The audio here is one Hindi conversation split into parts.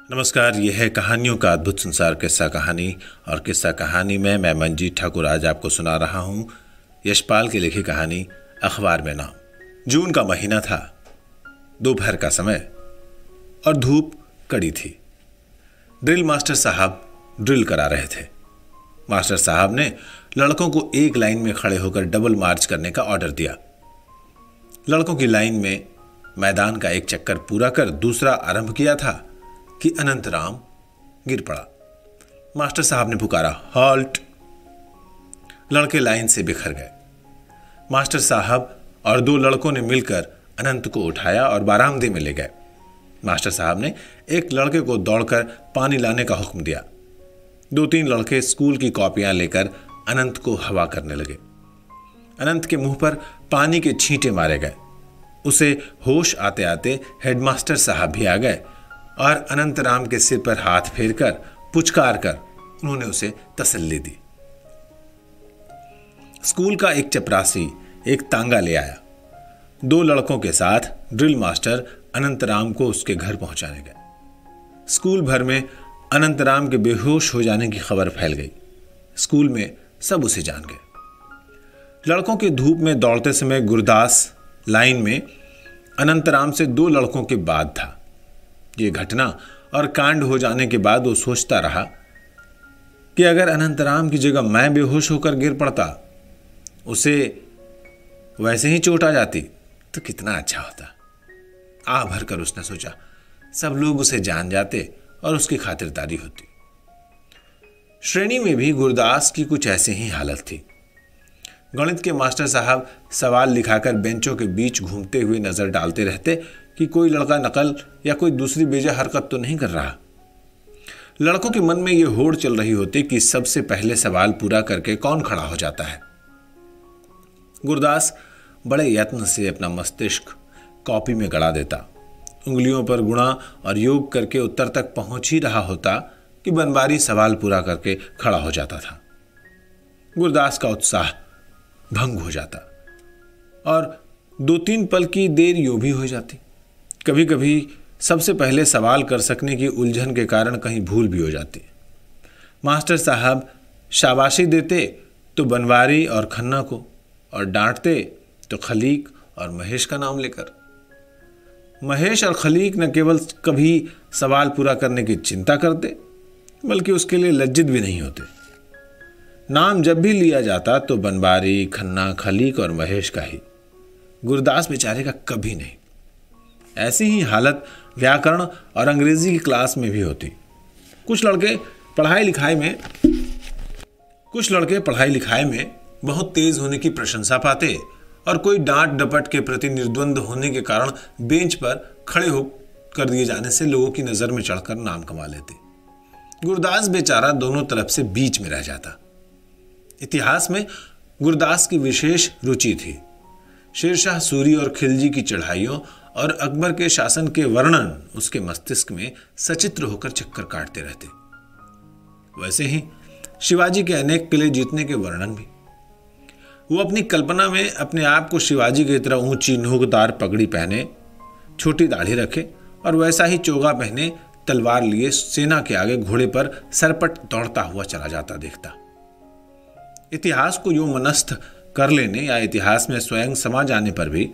नमस्कार, यह है कहानियों का अद्भुत संसार किस्सा कहानी। और किस्सा कहानी में मैं मंजीत ठाकुर आज आपको सुना रहा हूँ यशपाल की लिखी कहानी अखबार में नाम। जून का महीना था, दोपहर का समय और धूप कड़ी थी। ड्रिल मास्टर साहब ड्रिल करा रहे थे। मास्टर साहब ने लड़कों को एक लाइन में खड़े होकर डबल मार्च करने का ऑर्डर दिया। लड़कों की लाइन में मैदान का एक चक्कर पूरा कर दूसरा आरंभ किया था कि अनंतराम गिर पड़ा। मास्टर साहब ने पुकारा, हॉल्ट। लड़के लाइन से बिखर गए। मास्टर साहब और दो लड़कों ने मिलकर अनंत को उठाया और बारामदे में ले गए। मास्टर साहब ने एक लड़के को दौड़कर पानी लाने का हुक्म दिया। 2-3 लड़के स्कूल की कॉपियां लेकर अनंत को हवा करने लगे। अनंत के मुंह पर पानी के छींटे मारे गए। उसे होश आते आते हेडमास्टर साहब भी आ गए और अनंतराम के सिर पर हाथ फेरकर पुचकार कर उन्होंने उसे तसल्ली दी। स्कूल का एक चपरासी एक तांगा ले आया। 2 लड़कों के साथ ड्रिल मास्टर अनंतराम को उसके घर पहुंचाने गए। स्कूल भर में अनंतराम के बेहोश हो जाने की खबर फैल गई। स्कूल में सब उसे जान गए। लड़कों के धूप में दौड़ते समय गुरदास लाइन में अनंतराम से 2 लड़कों के बाद था। ये घटना और कांड हो जाने के बाद वो सोचता रहा कि अगर अनंतराम की जगह मैं बेहोश होकर गिर पड़ता, उसे वैसे ही चोट आ जाती तो कितना अच्छा होता। आ भरकर उसने सोचा, सब लोग उसे जान जाते और उसकी खातिरदारी होती। श्रेणी में भी गुरदास की कुछ ऐसी ही हालत थी। गणित के मास्टर साहब सवाल लिखाकर बेंचों के बीच घूमते हुए नजर डालते रहते कि कोई लड़का नकल या कोई दूसरी बेजा हरकत तो नहीं कर रहा। लड़कों के मन में यह होड़ चल रही होती कि सबसे पहले सवाल पूरा करके कौन खड़ा हो जाता है। गुरदास बड़े यत्न से अपना मस्तिष्क कॉपी में गड़ा देता। उंगलियों पर गुणा और योग करके उत्तर तक पहुंच ही रहा होता कि बनवारी सवाल पूरा करके खड़ा हो जाता था। गुरदास का उत्साह भंग हो जाता और 2-3 पल की देर यूं भी हो जाती। कभी कभी सबसे पहले सवाल कर सकने की उलझन के कारण कहीं भूल भी हो जाती। मास्टर साहब शाबाशी देते तो बनवारी और खन्ना को, और डांटते तो खलीक और महेश का नाम लेकर। महेश और खलीक न केवल कभी सवाल पूरा करने की चिंता करते, बल्कि उसके लिए लज्जित भी नहीं होते। नाम जब भी लिया जाता तो बनवारी, खन्ना, खलीक और महेश का ही, गुरदास बेचारे का कभी नहीं। ऐसी ही हालत व्याकरण और अंग्रेजी की क्लास में भी होती। कुछ लड़के पढ़ाई लिखाई में बहुत तेज होने की प्रशंसा पाते और कोई डांट डपट के प्रति निर्द्वंद होने के कारण बेंच पर खड़े हो कर दिए जाने से लोगों की नजर में चढ़कर नाम कमा लेते। गुरदास बेचारा दोनों तरफ से बीच में रह जाता। इतिहास में गुरदास की विशेष रुचि थी। शेरशाह सूरी और खिलजी की चढ़ाइयों और अकबर के शासन के वर्णन उसके मस्तिष्क में सचित्र होकर चक्कर काटते रहते। वैसे ही शिवाजी के अनेक किले जीतने के वर्णन भी। वो अपनी कल्पना में अपने आप को शिवाजी की तरह ऊंची नोकदार पगड़ी पहने, छोटी दाढ़ी रखे और वैसा ही चोगा पहने, तलवार लिए सेना के आगे घोड़े पर सरपट दौड़ता हुआ चला जाता देखता। इतिहास को यूं मनस्थ कर लेने या इतिहास में स्वयं समा जाने पर भी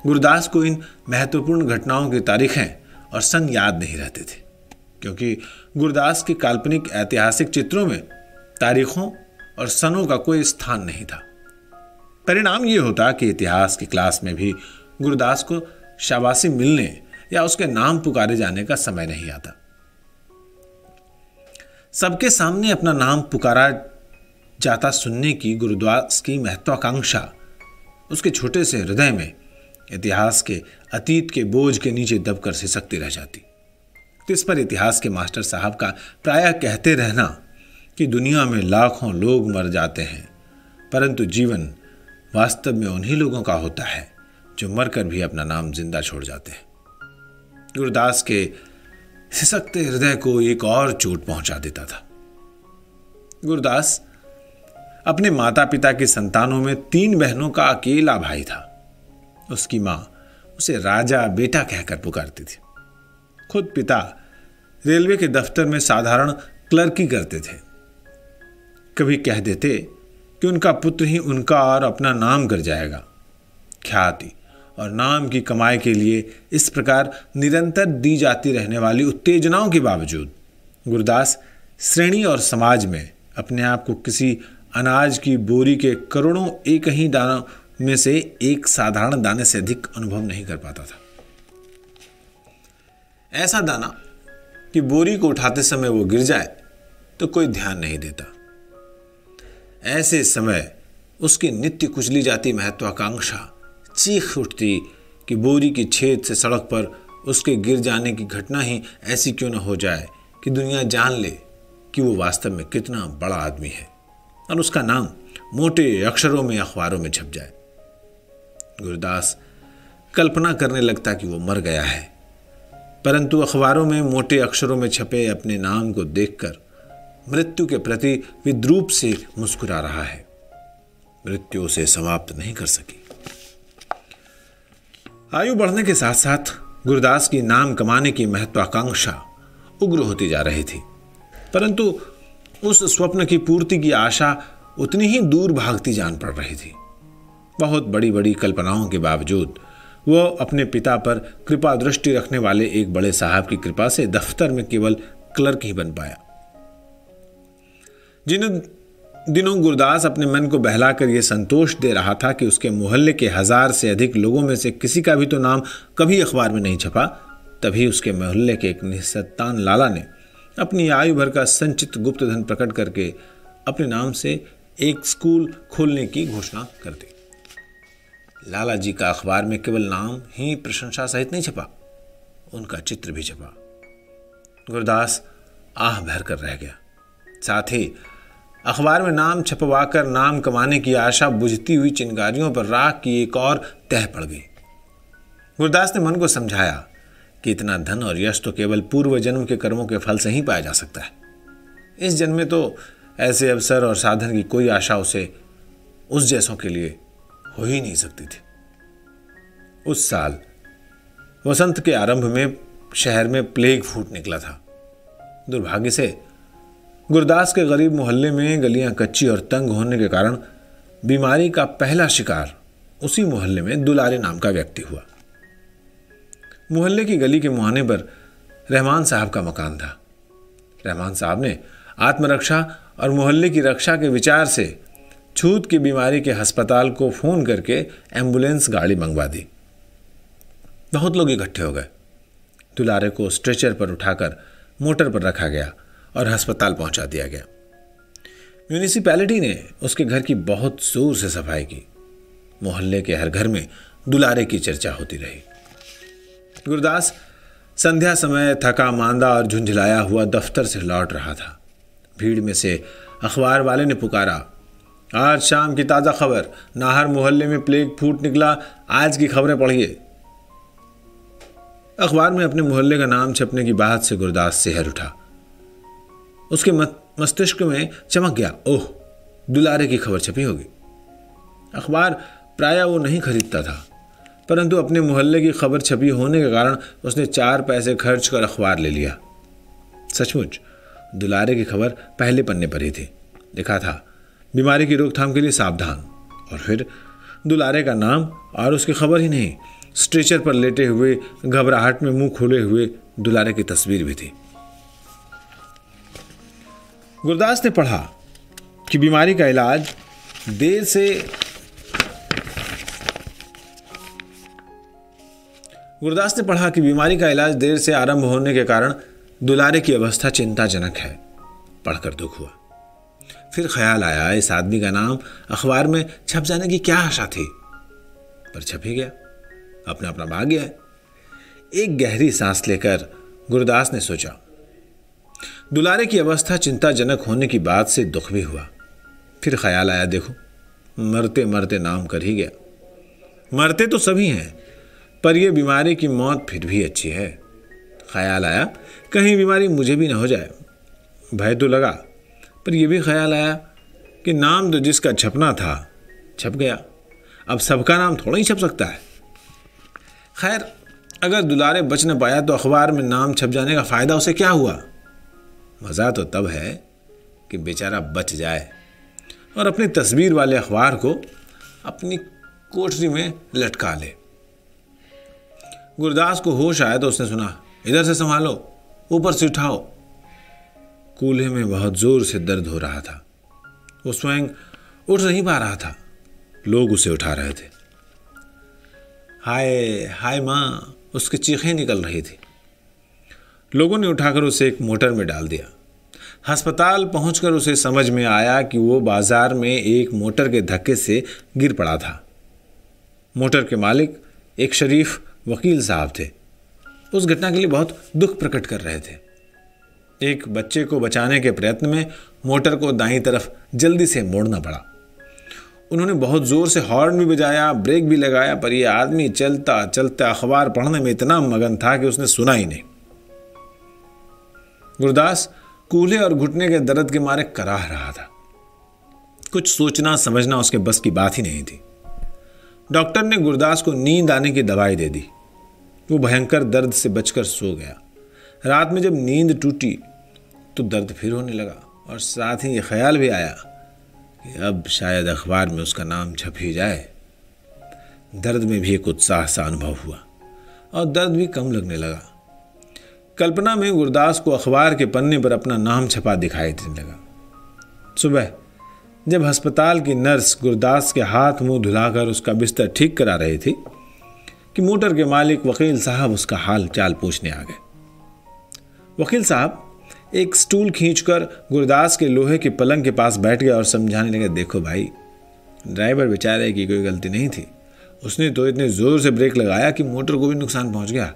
गुरदास को इन महत्वपूर्ण घटनाओं की तारीखें और सन याद नहीं रहते थे, क्योंकि गुरदास के काल्पनिक ऐतिहासिक चित्रों में तारीखों और सनों का कोई स्थान नहीं था। परिणाम यह होता कि इतिहास की क्लास में भी गुरदास को शाबाशी मिलने या उसके नाम पुकारे जाने का समय नहीं आता। सबके सामने अपना नाम पुकारा जाता सुनने की गुरदास की महत्वाकांक्षा उसके छोटे से हृदय में इतिहास के अतीत के बोझ के नीचे दबकर सिसकती रह जाती। इस पर इतिहास के मास्टर साहब का प्रायः कहते रहना कि दुनिया में लाखों लोग मर जाते हैं, परंतु जीवन वास्तव में उन्हीं लोगों का होता है जो मरकर भी अपना नाम जिंदा छोड़ जाते हैं, गुरदास के सिसकते हृदय को एक और चोट पहुंचा देता था। गुरदास अपने माता पिता की संतानों में 3 बहनों का अकेला भाई था। उसकी मां उसे राजा बेटा कहकर पुकारती थी। खुद पिता रेलवे के दफ्तर में साधारण क्लर्की करते थे। कभी कह देते कि उनका पुत्र ही उनका और अपना नाम कर जाएगा। ख्याति और नाम की कमाई के लिए इस प्रकार निरंतर दी जाती रहने वाली उत्तेजनाओं के बावजूद गुरदास श्रेणी और समाज में अपने आप को किसी अनाज की बोरी के करोड़ों एक ही दानों में से एक साधारण दाने से अधिक अनुभव नहीं कर पाता था। ऐसा दाना कि बोरी को उठाते समय वो गिर जाए तो कोई ध्यान नहीं देता। ऐसे समय उसकी नित्य कुचली जाती महत्वाकांक्षा चीख उठती कि बोरी की छेद से सड़क पर उसके गिर जाने की घटना ही ऐसी क्यों न हो जाए कि दुनिया जान ले कि वो वास्तव में कितना बड़ा आदमी है और उसका नाम मोटे अक्षरों में अखबारों में छप जाए। गुरदास कल्पना करने लगता कि वो मर गया है, परंतु अखबारों में मोटे अक्षरों में छपे अपने नाम को देखकर मृत्यु के प्रति विद्रूप से मुस्कुरा रहा है। मृत्यु उसे समाप्त नहीं कर सकी। आयु बढ़ने के साथ साथ गुरदास की नाम कमाने की महत्वाकांक्षा उग्र होती जा रही थी, परंतु उस स्वप्न की पूर्ति की आशा उतनी ही दूर भागती जान पड़ रही थी। बहुत बड़ी बड़ी कल्पनाओं के बावजूद वो अपने पिता पर कृपा दृष्टि रखने वाले एक बड़े साहब की कृपा से दफ्तर में केवल क्लर्क ही बन पाया। जिन दिनों गुरदास अपने मन को बहलाकर यह संतोष दे रहा था कि उसके मोहल्ले के 1000 से अधिक लोगों में से किसी का भी तो नाम कभी अखबार में नहीं छपा, तभी उसके मोहल्ले के एक निसंतान लाला ने अपनी आयु भर का संचित गुप्त धन प्रकट करके अपने नाम से एक स्कूल खोलने की घोषणा कर दी। लाला जी का अखबार में केवल नाम ही प्रशंसा सहित नहीं छपा, उनका चित्र भी छपा। गुरदास आह भर कर रह गया। साथ ही अखबार में नाम छपवाकर नाम कमाने की आशा बुझती हुई चिंगारियों पर राख की एक और तह पड़ गई। गुरदास ने मन को समझाया कि इतना धन और यश तो केवल पूर्व जन्म के कर्मों के फल से ही पाया जा सकता है। इस जन्म में तो ऐसे अवसर और साधन की कोई आशा उसे उस जैसों के लिए हो ही नहीं सकती थी। उस साल वसंत के आरंभ में शहर में प्लेग फूट निकला था। दुर्भाग्य से गुरदास के गरीब मोहल्ले में गलियां कच्ची और तंग होने के कारण बीमारी का पहला शिकार उसी मोहल्ले में दुलारे नाम का व्यक्ति हुआ। मोहल्ले की गली के मुहाने पर रहमान साहब का मकान था। रहमान साहब ने आत्मरक्षा और मोहल्ले की रक्षा के विचार से छूत की बीमारी के अस्पताल को फोन करके एम्बुलेंस गाड़ी मंगवा दी। बहुत लोग इकट्ठे हो गए। दुलारे को स्ट्रेचर पर उठाकर मोटर पर रखा गया और अस्पताल पहुंचा दिया गया। म्यूनिसिपैलिटी ने उसके घर की बहुत जोर से सफाई की। मोहल्ले के हर घर में दुलारे की चर्चा होती रही। गुरदास संध्या समय थका मांदा और झुंझलाया हुआ दफ्तर से लौट रहा था। भीड़ में से अखबार वाले ने पुकारा, आज शाम की ताज़ा खबर, नाहर मोहल्ले में प्लेग फूट निकला, आज की खबरें पढ़िए। अखबार में अपने मोहल्ले का नाम छपने की बात से गुरदास सिहर उठा। उसके मस्तिष्क में चमक गया, ओह, दुलारे की खबर छपी होगी। अखबार प्रायः वो नहीं खरीदता था, परंतु अपने मोहल्ले की खबर छपी होने के कारण उसने 4 पैसे खर्च कर अखबार ले लिया। सचमुच दुलारे की खबर पहले पन्ने पर ही थी। लिखा था, बीमारी की रोकथाम के लिए सावधान, और फिर दुलारे का नाम और उसकी खबर ही नहीं, स्ट्रेचर पर लेटे हुए घबराहट में मुंह खोले हुए दुलारे की तस्वीर भी थी। गुरदास ने पढ़ा कि बीमारी का इलाज देर से आरंभ होने के कारण दुलारे की अवस्था चिंताजनक है। पढ़कर दुख हुआ। फिर ख्याल आया, इस आदमी का नाम अखबार में छप जाने की क्या आशा थी, पर छप ही गया। अपना अपना भाग्य है। एक गहरी सांस लेकर गुरदास ने सोचा, दुलारे की अवस्था चिंताजनक होने की बात से दुख भी हुआ। फिर ख्याल आया, देखो मरते मरते नाम कर ही गया। मरते तो सभी हैं, पर यह बीमारी की मौत फिर भी अच्छी है। ख्याल आया, कहीं बीमारी मुझे भी ना हो जाए। भय तो लगा, पर यह भी ख्याल आया कि नाम तो जिसका छपना था छप गया, अब सबका नाम थोड़ा ही छप सकता है। खैर, अगर दुलारे बच न पाया तो अखबार में नाम छप जाने का फ़ायदा उसे क्या हुआ? मज़ा तो तब है कि बेचारा बच जाए और अपनी तस्वीर वाले अखबार को अपनी कोठरी में लटका ले। गुरदास को होश आया तो उसने सुना, इधर से संभालो, ऊपर से उठाओ। कूल्हे में बहुत जोर से दर्द हो रहा था। वो स्वयं उठ नहीं पा रहा था, लोग उसे उठा रहे थे। हाय हाय माँ, उसकी चीखें निकल रही थी। लोगों ने उठाकर उसे एक मोटर में डाल दिया। अस्पताल पहुंचकर उसे समझ में आया कि वो बाजार में एक मोटर के धक्के से गिर पड़ा था। मोटर के मालिक एक शरीफ वकील साहब थे। उस घटना के लिए बहुत दुख प्रकट कर रहे थे। एक बच्चे को बचाने के प्रयत्न में मोटर को दाईं तरफ जल्दी से मोड़ना पड़ा। उन्होंने बहुत जोर से हॉर्न भी बजाया, ब्रेक भी लगाया, पर यह आदमी चलता चलता अखबार पढ़ने में इतना मगन था कि उसने सुना ही नहीं। गुरदास कूल्हे और घुटने के दर्द के मारे कराह रहा था। कुछ सोचना समझना उसके बस की बात ही नहीं थी। डॉक्टर ने गुरदास को नींद आने की दवाई दे दी। वो भयंकर दर्द से बचकर सो गया। रात में जब नींद टूटी तो दर्द फिर होने लगा और साथ ही ये ख्याल भी आया कि अब शायद अखबार में उसका नाम छप ही जाए। दर्द में भी एक उत्साह सा अनुभव हुआ और दर्द भी कम लगने लगा। कल्पना में गुरदास को अखबार के पन्ने पर अपना नाम छपा दिखाई देने लगा। सुबह जब अस्पताल की नर्स गुरदास के हाथ मुंह धुलाकर उसका बिस्तर ठीक करा रही थी कि मोटर के मालिक वकील साहब उसका हाल चाल पूछने आ गए। वकील साहब एक स्टूल खींचकर गुरदास के लोहे के पलंग के पास बैठ गए और समझाने लगे, देखो भाई, ड्राइवर बेचारे की कोई गलती नहीं थी। उसने तो इतने जोर से ब्रेक लगाया कि मोटर को भी नुकसान पहुंच गया।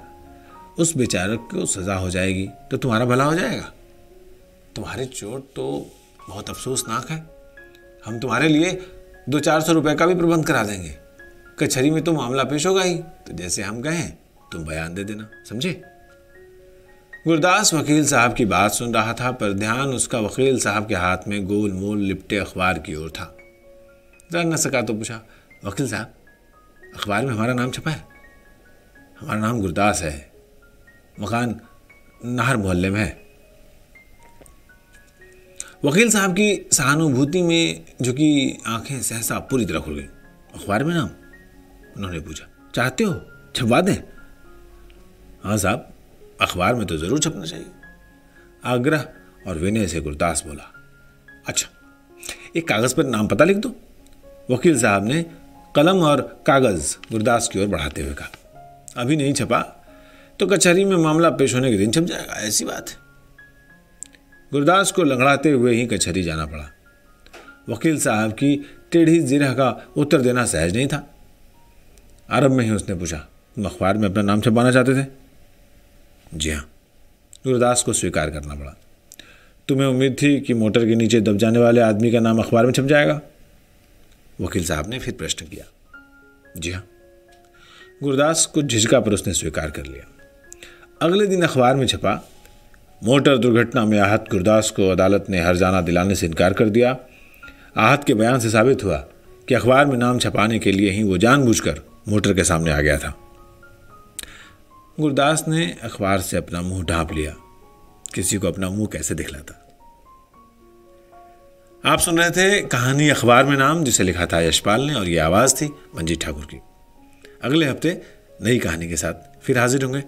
उस बेचारे को सजा हो जाएगी तो तुम्हारा भला हो जाएगा। तुम्हारी चोट तो बहुत अफसोसनाक है। हम तुम्हारे लिए 200-400 रुपए का भी प्रबंध करा देंगे। कचहरी में तो मामला पेश होगा ही, तो जैसे हम कहें तुम बयान दे देना, समझे? गुरदास वकील साहब की बात सुन रहा था, पर ध्यान उसका वकील साहब के हाथ में गोल मोल लिपटे अखबार की ओर था। डर न सका तो पूछा, वकील साहब, अखबार में हमारा नाम छपा है? हमारा नाम गुरदास है, मकान नाहर मोहल्ले में है। वकील साहब की सहानुभूति में झुकी आंखें सहसा पूरी तरह खुल गई। अखबार में नाम? उन्होंने पूछा। चाहते हो छपवा दें? हाँ साहब, अखबार में तो जरूर छपना चाहिए, आग्रह और विनय से गुरदास बोला। अच्छा, एक कागज पर नाम पता लिख दो। वकील साहब ने कलम और कागज गुरदास की ओर बढ़ाते हुए कहा। अभी नहीं छपा तो कचहरी में मामला पेश होने के दिन छप जाएगा, ऐसी बात है। गुरदास को लंगड़ाते हुए ही कचहरी जाना पड़ा। वकील साहब की टेढ़ी जिरह का उत्तर देना सहज नहीं था। आरंभ में ही उसने पूछा, तुम अखबार में अपना नाम छपवाना चाहते थे? जी हाँ, गुरदास को स्वीकार करना पड़ा। तुम्हें उम्मीद थी कि मोटर के नीचे दब जाने वाले आदमी का नाम अखबार में छप जाएगा? वकील साहब ने फिर प्रश्न किया। जी हाँ। गुरदास कुछ झिझका पर उसने स्वीकार कर लिया। अगले दिन अखबार में छपा, मोटर दुर्घटना में आहत गुरदास को अदालत ने हर्जाना दिलाने से इनकार कर दिया। आहत के बयान से साबित हुआ कि अखबार में नाम छपाने के लिए ही वो जानबूझकर मोटर के सामने आ गया था। गुरदास ने अखबार से अपना मुंह ढांप लिया। किसी को अपना मुंह कैसे दिखलाता। आप सुन रहे थे कहानी अखबार में नाम, जिसे लिखा था यशपाल ने, और ये आवाज़ थी मंजीत ठाकुर की। अगले हफ्ते नई कहानी के साथ फिर हाजिर होंगे।